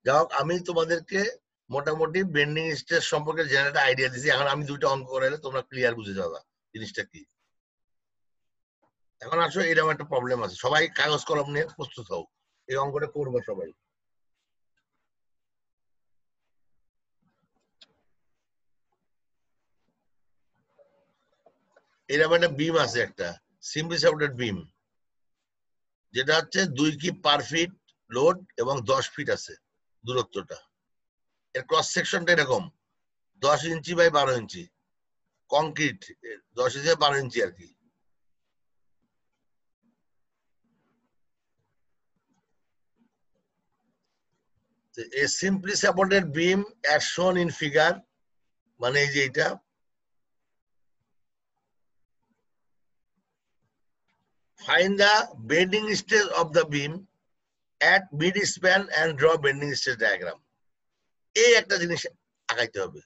যাই হোক, আমি তোমাদেরকে মোটামুটি বেন্ডিং স্ট্রেস সম্পর্কে জেনারেল আইডিয়া দিছি। এখন আমি দুইটা অঙ্ক করাইলে তোমরা ক্লিয়ার বুঝে যাবা জিনিসটা কি। এখন আসলে এরকম একটা প্রবলেম আছে, সবাই কাগজ কলম নিয়ে প্রস্তুত হও, এই অঙ্কটা করবো সবাই। এরকম একটা বিম আছে, একটা সিম্পলি সাপোর্টেড বিম, যেটা হচ্ছে 2 কিপ পার ফিট লোড এবং 10 ফিট আছে দূরত্বটা। এর ক্রস সেকশনটা এরকম 10 ইঞ্চি বাই 12 ইঞ্চি কংক্রিট, 10 ইঞ্চি 12 ইঞ্চি আর কি। A simply supported beam as shown in figure, মানে এই যে এটা, find the bending stress of the beam at mid span and draw bending stress diagram. এই একটা জিনিস আঁকাইতে হবে।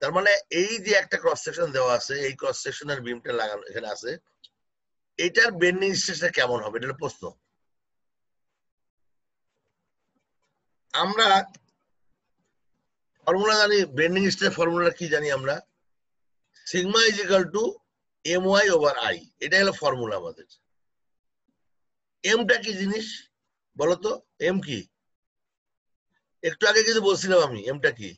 তার মানে এই যে একটা ক্রস সেকশন দেওয়া আছে, এই ক্রস সেকশনের বিমটা লাগানো এখানে আছে, এটার বেন্ডিং স্ট্রেসটা কেমন হবে, এটা হলো প্রশ্ন। আমরা ফর্মুলা জানি, বেন্ডিং স্ট্রেস ফর্মুলা কি জানি আমরা, sigma is equal to my over i, এটা হলো ফর্মুলা আমাদের। এমটা কি জিনিস বলতো, এম কি? একটু আগে কিন্তু বলছিলাম আমি, এমটা কি,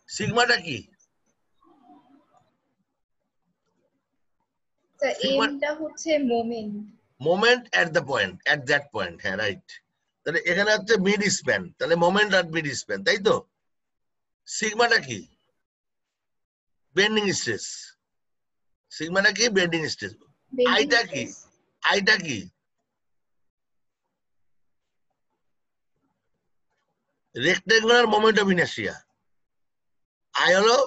সিগমাটা কি? এমটা হচ্ছে moment, moment at the point, at that point, হ্যাঁ রাইট। তাহলে এখানে হচ্ছে মিড স্প্যান, তাহলে মোমেন্ট এট মিড স্প্যান, তাই তো। সিগমাটা কি? Bending stress. সিগমাটা কি? Bending stress. আইটা কি? আইটা কি? Rectangular moment of inertia. I হলো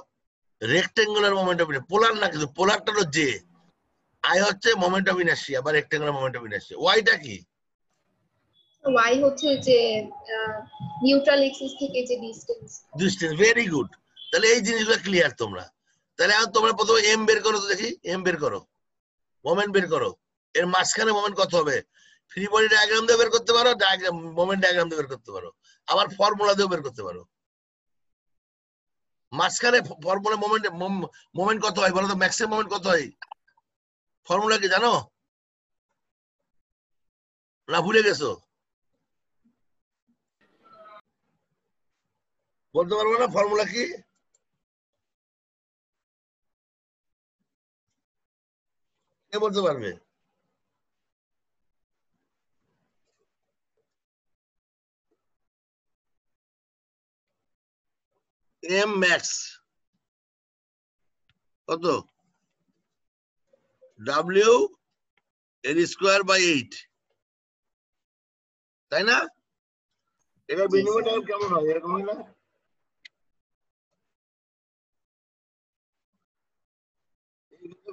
rectangular moment of inertia, polar না, কিন্তু পোলারটা হলো জে। আই হচ্ছে মোমেন্ট অফ ইনার্শিয়া বা রেক্টেঙ্গুলার মোমেন্ট অফ ইনার্শিয়া। ওয়াইটা কি? ওয়াই হচ্ছে যে নিউট্রাল এক্সিস থেকে যে ডিসটেন্স। Distance, very good. তাহলে এই জিনিসগুলো ক্লিয়ার তোমরা। তাহলে এখন তোমরা প্রথমে এম বের করো তো দেখি, এম বের করো, মোমেন্ট বের করো। এর মাঝখানে মোমেন্ট কত হবে? ফ্রি বডি ডায়াগ্রাম দিয়ে বের করতে পারো, ডায়াগ্রাম মোমেন্ট ডায়াগ্রাম দিয়ে বের করতে পারো, আবার ফর্মুলা দিয়েও বের করতে পারো। মাঝখানে ফর্মুলা মোমেন্ট, মোমেন্ট কত হয় বলো তো, ম্যাক্সিমাম মোমেন্ট কত হয়? ফর্মুলা কি জানো না ভুলে গেছো? বলতে পারবো না ফর্মুলা কি? কে বলতে পারবে? এম ম্যাক্স কত? ডাব্লিউ এর স্কোয়ার বাই 8, তাই না? এটা বিনিময় টাইম কেমন হয়, এরকম হয় না?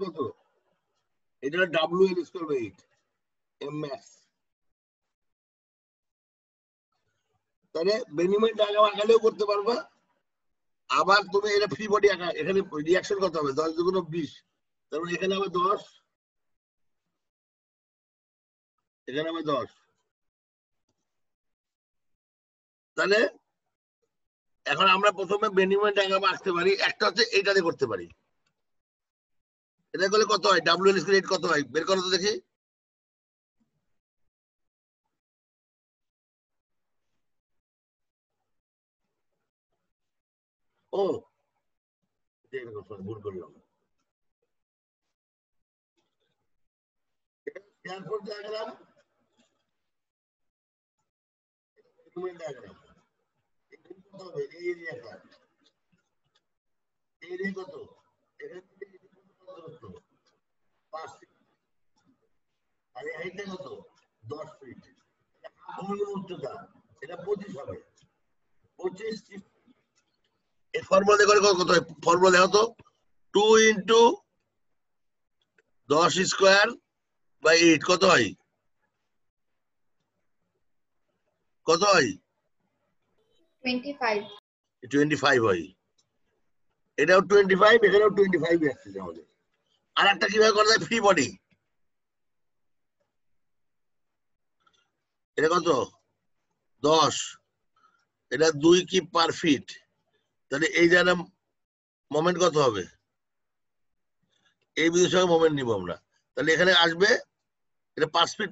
কত? এটা ডাব্লিউ এর স্কোয়ার বাই 8, এম ম্যাক্স। তাহলে বিনিময় ডায়াগ্রাম আঁকালেও করতে পারবা। আবার তুমি এটা ফ্রি বডি আঁকা, এখানে রিঅ্যাকশন কত হবে? 10 দুগুণ 20, তার মানে এখানে হবে 10, এখানে হবে 10। তাহলে এখন আমরা প্রথমে বিনিময় ডায়াগ্রাম আঁকতে পারি। একটা হচ্ছে এইটা দিয়ে করতে পারি। এটা করলে কত হয়? ডাব্লিউ এর স্কয়ার 8 কত হয় বের করো তো দেখি। ও ভুল করলাম। এরপর ডায়াগ্রাম, বিনিময় ডায়াগ্রাম কত হবে? এই এরিয়াটা, এই এরিয়া কত? এখান থেকে কত? 5 ফিট। আর এই হাইটটা কত? 10 ফিট। উচ্চতা এটা 25 হবে, 25। এই ফর্মুলা দিয়ে করে কত হয়? ফর্মুলা দেখো তো, 2 ইন্টু 10 স্কোয়ার বাই 8 কত হয়? কত হয়? 25। 25 হয়। এটাও 25, এখানেও 25 আসছে আমাদের। আর একটা কিভাবে করা যায়? ফ্রি বডি, এটা কত? 10 এটা 2 কিপ পার ফিট, তাহলে এই জায়গা মোমেন্ট কত হবে? এই বিন্দুর সঙ্গে মোমেন্ট নিব আমরা, তাহলে এখানে আসবে এটা 5 ফিট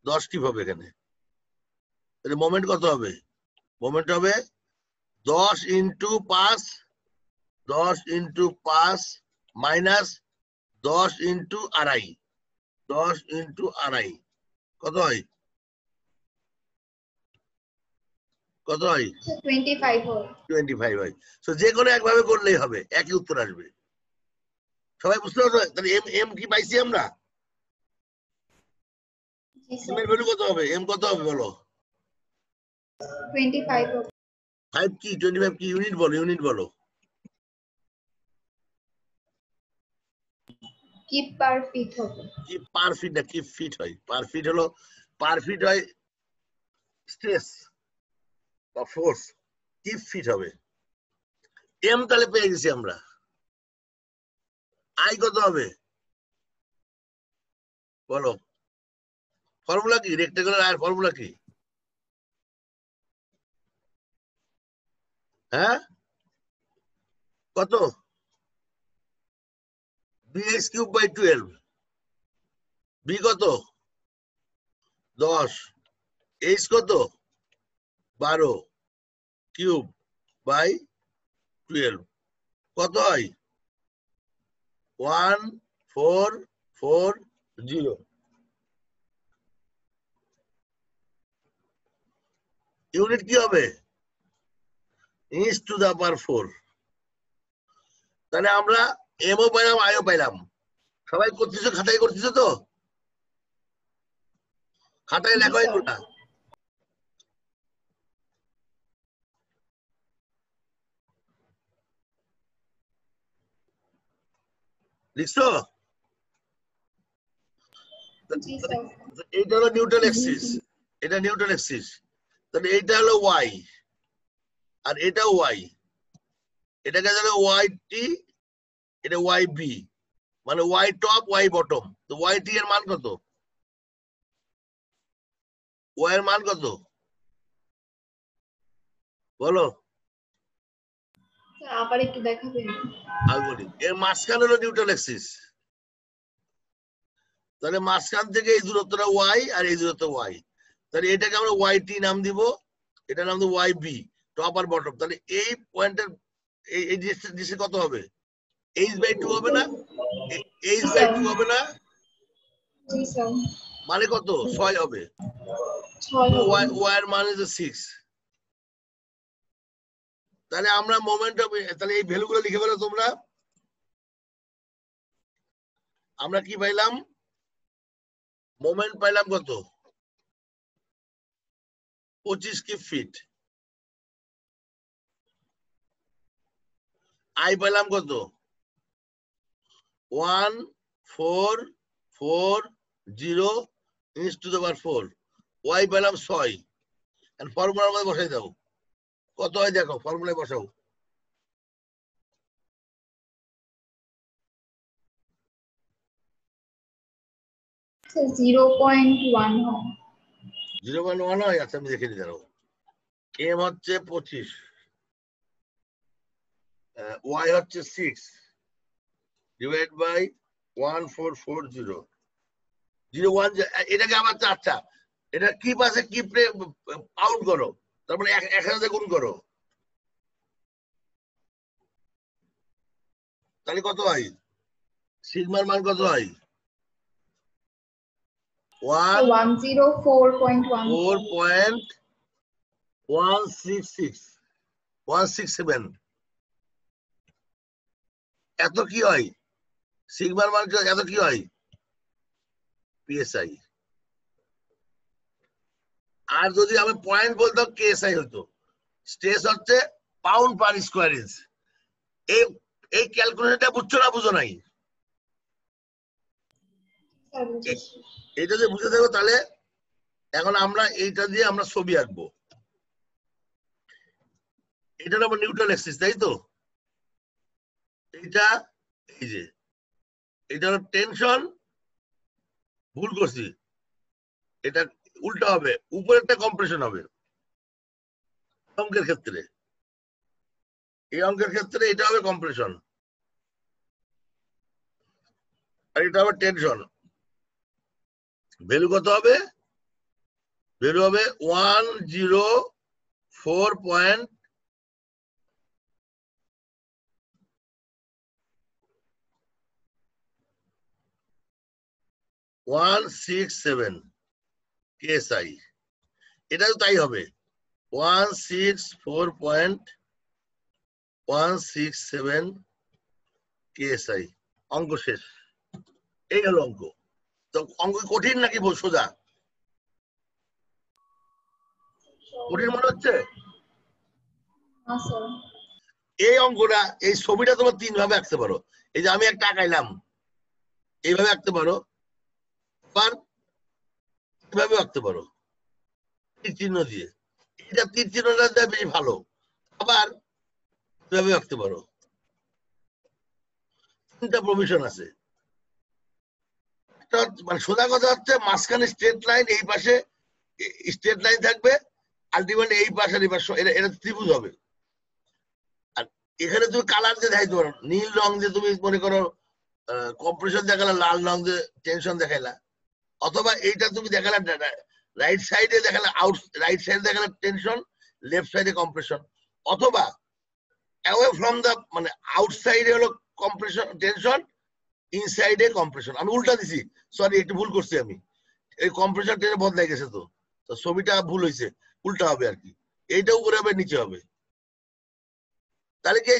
10 কিপ হবে এখানে, তাহলে মোমেন্ট কত হবে? মোমেন্ট হবে 10 ইন্টু 5 মাইনাস 10 ইন্টু আড়াই, 10 ইন্টু আড়াই কত হয়? কত হয়? 25 হয়। 25 হয়। সো যে কোনো একভাবে করলেই হবে, একই উত্তর আসবে। সবাই বুঝতে পারছো? তাহলে এম এম কি পাইছি আমরা? জি এম এর স্যার। ভ্যালু কত হবে? এম কত হবে বলো? 25 হবে। 5 কি 25 কি? ইউনিট বলো, ইউনিট বলো। কিপ পার ফিট হবে। কি পার ফিট না কি ফিট হয়? পার ফিট হলো, পার ফিট হয় স্ট্রেস বা ফোর্স, কি ফিট হবে। এম তাহলে পেয়ে গেছি আমরা। আই কত হবে বলো? ফর্মুলা কি? রেক্টাঙ্গুলার আয়ের ফর্মুলা কি? হ্যাঁ কত? bx কিউব বাই 12, বি কত? 10, এইচ কত? 12 কিউব বাই 12 কত হয়? 1440। ইউনিট কি হবে? ইঞ্চ টু দা পাওয়ার 4। তাহলে আমরা এমও পাইলাম, আইও পাইলাম। সবাই করতেছো, খাতায় করতেছো তো? খাতায় জি লেখো স্যার। এগুলা। লিখছো? জি স্যার। এইটা হলো নিউট্রাল এক্সিস, এটা নিউট্রাল এক্সিস, তাহলে এইটা হলো ওয়াই আর এটা ওয়াই, এটাকে যাবে ওয়াই টি, এটা ওয়াই বি, মানে ওয়াই টপ ওয়াই বটম। তো ওয়াই টি এর মান কত? ওয়াই এর মান কত বলো? স্যার আবার একটু দেখাবেন? আমি বলি, এর মাঝখান হলো নিউট্রাল এক্সিস, তাহলে মাঝখান থেকে এই দূরত্বটা ওয়াই আর এই দূরত্ব ওয়াই, তাহলে এটাকে আমরা ওয়াই টি নাম দিব, এটা নাম দিব ওয়াই বি, টপ আর বটম। তাহলে এই পয়েন্টের এই ডিস্টেন্স কত হবে? এইচ বাই 2 হবে না? H G by sir. 2 হবে না? জি স্যার। মানে কত? 6 হবে। 6 তো হবে। ওয়াই এর মান হচ্ছে 6। তাহলে আমরা মোমেন্টাম, তাহলে এই ভ্যালুগুলো লিখে ফেলো তোমরা। আমরা কি পাইলাম? মোমেন্ট পাইলাম কত? 25 কিপ ফিট। আই পাইলাম কত? 1440 ইন্স টু দ্য পাওয়ার 4। ওয়াই পেলাম 6, ফর্মুলার মধ্যে বসাই দাও, কত হয় দেখো, ফর্মুলায় বসাও। স্যার 0.1 হয়। 0.1 হয়? আচ্ছা আমি দেখে নিতে পারবো। এম হচ্ছে 25, ওয়াই হচ্ছে 6 ডিভাইড বাই 1440 01। এটাকে আবার আচ্ছা, এটা কি পাশে কি পাউন্ড করো, তারপরে 1000 গুণ করো, তাহলে কত হয়? সিগমার মান কত হয়? 104.167। এত কি হয়? সিগমার মান এত কি হয়? পিএসআই। আর যদি আমি পয়েন্ট বলতাম কেএসআই হতো। স্ট্রেস হচ্ছে পাউন্ড পার স্কোয়ার ইঞ্চ। এই এই ক্যালকুলেশনটা বুঝছো না বুঝো নাই? স্যার বুঝেছি। এটা যে বুঝে থাকো, তাহলে এখন আমরা এইটা দিয়ে আমরা ছবি আঁকবো। এটা হলো নিউট্রাল এক্সিস, তাই তো? এইটা, এই যে এটা হলো টেনশন, ভুল করছি, এটা উল্টা হবে, উপরে একটা কম্প্রেশন হবে। অঙ্কের ক্ষেত্রে এটা হবে কম্প্রেশন আর এটা হবে টেনশন। ভ্যালু কত হবে? ভ্যালু হবে 104.167 KSI। এটা তো তাই হবে 164.167 KSI। অঙ্ক শেষ। এই হলো অঙ্ক। তো অঙ্ক কঠিন নাকি সোজা? কঠিন মনে হচ্ছে? এই অঙ্কটা, এই ছবিটা তোমার 3 ভাবে আঁকতে পারো। এই যে আমি একটা আঁকাইলাম, এইভাবে আঁকতে পারো, আবার এইভাবে আঁকতে পারো তীর চিহ্ন দিয়ে। এটা তীর চিহ্নটা দেওয়া বেশি ভালো। আবার এইভাবে আঁকতে পারো। 3টা প্রভিশন আছে। মানে সোজা কথা হচ্ছে মাঝখানে স্ট্রেট লাইন, এই পাশে স্ট্রেট লাইন থাকবে, আলটিমেটলি এই পাশে এই পাশে এটা ত্রিভুজ হবে। আর এখানে তুমি কালার দিয়ে দেখাইতে পারো, নীল রং দিয়ে তুমি মনে করো কম্প্রেশন দেখালা, লাল রং দিয়ে টেনশন দেখাইলা, অথবা এইটা তুমি দেখালা রাইট সাইডে দেখালা রাইট সাইডে দেখালা টেনশন, লেফট সাইডে কম্প্রেশন, অথবা অ্যাওয়ে ফ্রম দা মানে আউটসাইডে হলো কম্প্রেশন টেনশন, ইনসাইডে কম্প্রেশন। আমি উল্টা দিছি, সরি একটু ভুল করছি আমি। এই কম্প্রেশন টেনে বদলাই গেছে, তো ছবিটা ভুল হয়েছে, উল্টা হবে আর কি। এইটা উপরে হবে, নিচে হবে। তাহলে কি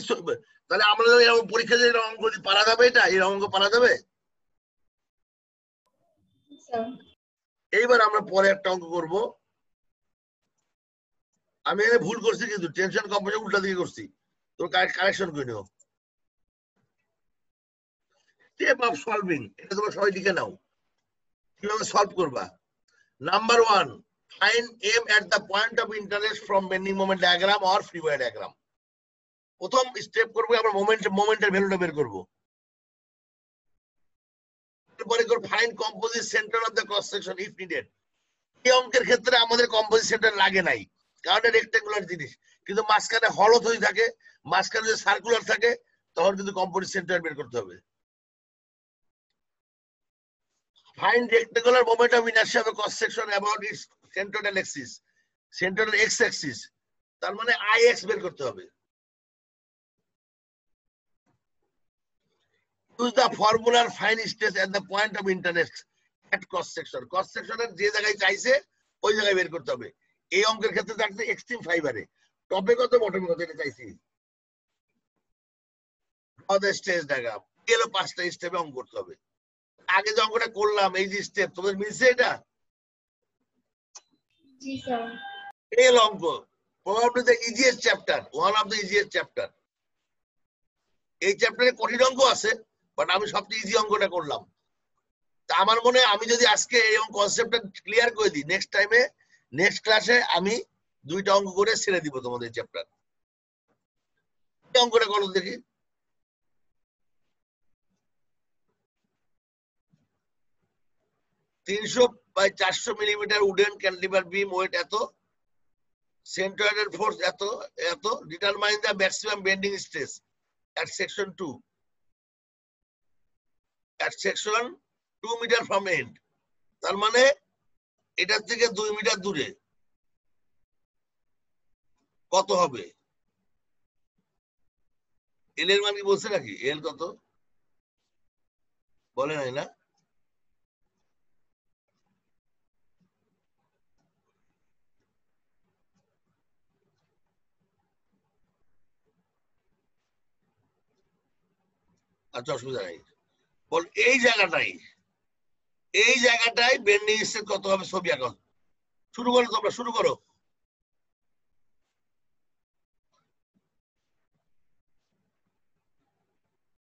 তাহলে আমরা এরকম পরীক্ষা দিয়ে অঙ্ক পারা যাবে? এটা এই অঙ্ক পারা যাবে? এইবার আমরা পরে একটা অঙ্ক করব। আমি এখানে ভুল করছি, কিন্তু টেনশন কম্প্রেশন উল্টা দিকে করছি, তো কারেকশন করে নিও। স্টেপ অফ সলভিং, এটা তোমরা সবাই লিখে নাও কিভাবে সলভ করবা। Number 1, find M at the point of interest from bending moment diagram or free body diagram. প্রথম স্টেপ করবো, আমরা মোমেন্টের ভ্যালুটা বের করবো। এরপরে find composite centre of the cross section if needed. এই অঙ্কের ক্ষেত্রে আমাদের কম্পোজিট সেন্টার লাগে নাই, কারণ এটা রেক্টেঙ্গুলার জিনিস। কিন্তু মাঝখানে হলদ হয়ে থাকে, মাঝখানে যদি সার্কুলার থাকে, তখন কিন্তু কম্পোজিট সেন্টার বের করতে হবে। Find rectangular moment of inertia of a cross section about its centroidal axis, centroidal x axis, তার মানে ix বের করতে হবে। Use the formula find stress at the point of interest at cross section. Cross section এর যে জায়গায় চাইছে ওই জায়গায় বের করতে হবে। এই অঙ্কের ক্ষেত্রে থাকছে এক্সট্রিম ফাইবারে, টপে কত বটমে কত এটা চাইছি। Draw the stress diagram, এলো 5টা স্টেপে অঙ্ক করতে হবে। আগে যে অঙ্কটা করলাম, এই যে স্টেপ, তোমাদের মিলছে এটা? জি স্যার। এই অঙ্ক probably the easiest chapter, one of the easiest chapter. এই চ্যাপ্টারে কঠিন অঙ্ক আছে, বাট আমি সবচেয়ে ইজি অঙ্কটা করলাম। তা আমার মনে হয় আমি যদি আজকে এই কনসেপ্টটা ক্লিয়ার করে দিই, নেক্সট টাইমে নেক্সট ক্লাসে আমি 2টা অঙ্ক করে ছেড়ে দিব তোমাদের চ্যাপ্টার। এই অঙ্কটা করো দেখি। $300 by 400 millimetre wooden cantilever beam weight এত, সেন্ট্রয়েডের ফোর্স এত এত, determine the maximum bending stress at section 2, at section 2 metre from end। তার মানে এটার থেকে 2 মিটার দূরে কত হবে? এল এর মান কি বলছে নাকি? এল কত বলে নাই না? আচ্ছা, অসুবিধা নাই। বল এই জায়গাটাই বেন্ডিং স্ট্রেস কত হবে ছবি আঁকো। শুরু করো, তোমরা শুরু করো।